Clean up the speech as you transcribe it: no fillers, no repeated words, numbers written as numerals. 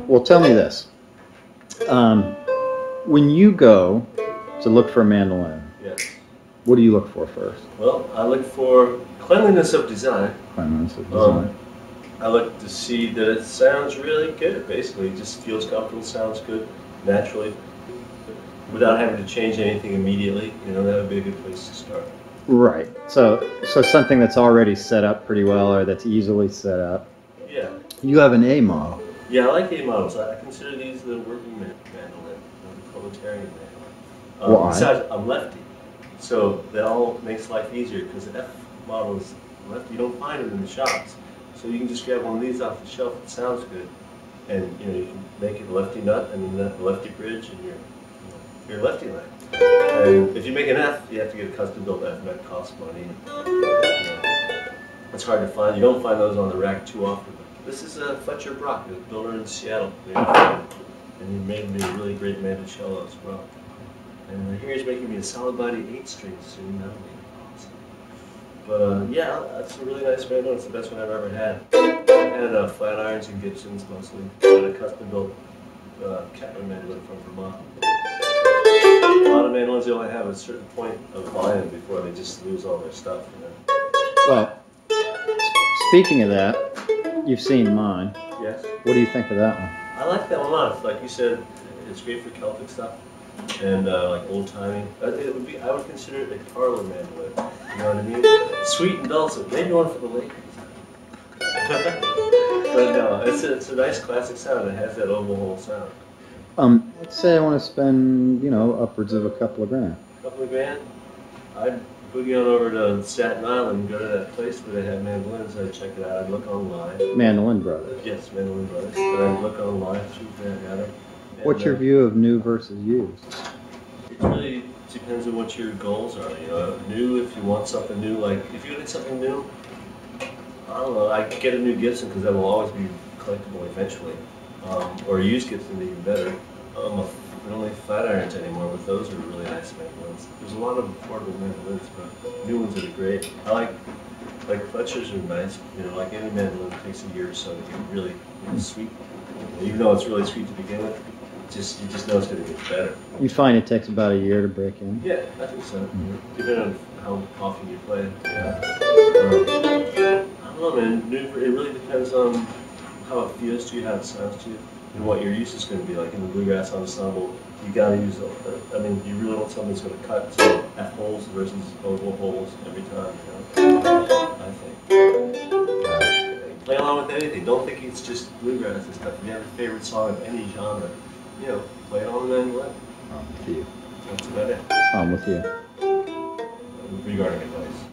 Well, tell me this. Um, when you go to look for a mandolin, Yes. what do you look for first? Well, I look for cleanliness of design. Cleanliness of design. I look to see that it sounds really good. Basically, it just feels comfortable, sounds good naturally, without having to change anything immediately. You know, that would be a good place to start. Right. So something that's already set up pretty well, or that's easily set up. Yeah. You have an A model. Yeah, I like A models. I consider these the working mandolin, the proletarian mandolin. Why? Besides, I'm lefty, so that all makes life easier because the F models lefty. You don't find them in the shops, so you can just grab one of these off the shelf. It sounds good, and you can make it a lefty nut and then a lefty bridge, and you're lefty line. And if you make an F, you have to get a custom built F, and that costs money. It's hard to find. You don't find those on the rack too often. This is Fletcher Brock, a builder in Seattle, and he made me a really great mandocello as well. And here he's making me a solid body 8-string soon. That'll be awesome. But yeah, that's a really nice mandolin. It's the best one I've ever had. I've had flat irons and Gibsons mostly. And a custom built Catman mandolin from Vermont. A lot of mandolins, they only have a certain point of volume before they just lose all their stuff. You know? Well, speaking of that, you've seen mine. Yes. What do you think of that one? I like that one a lot. Like you said, it's great for Celtic stuff and like old timey. It would be. I would consider it a parlor mandolin. You know what I mean? Sweet and dulcet. Maybe one for the ladies. But no, it's a nice classic sound. It has that oval hole sound. Let's say I want to spend, upwards of a couple of grand. Couple of grand. I'd boogie on over to Staten Island and go to that place where they have mandolins. I'd check it out. I'd look online. Mandolin Brothers. Yes, Mandolin Brothers. But I'd look online, see if they got it. What's your view of new versus used? It really depends on what your goals are. You know, new if you want something new. Like if you need something new, I don't know. I get a new Gibson because that will always be collectible eventually. Or a used Gibson even better. We don't make flat irons anymore, but those are really nice mandolins. There's a lot of affordable mandolins, but new ones that are great. I like Fletchers are nice. You know, like any mandolin, it takes a year or so to get really sweet. Even though it's really sweet to begin with, you just know it's going to get better. You find it takes about a year to break in? Yeah, I think so. Depending on how often you play. Yeah. I don't know, man. It really depends on how it feels to you, how it sounds to you, and what your use is going to be. Like in the bluegrass ensemble, you got to use. You really want something that's going to cut so F holes versus oval holes every time. You know, I think. Play along with anything. Don't think it's just bluegrass and stuff. If you have a favorite song of any genre, play it on the mandolin. I'm with you. That's about it. I'm with you. Regarding advice.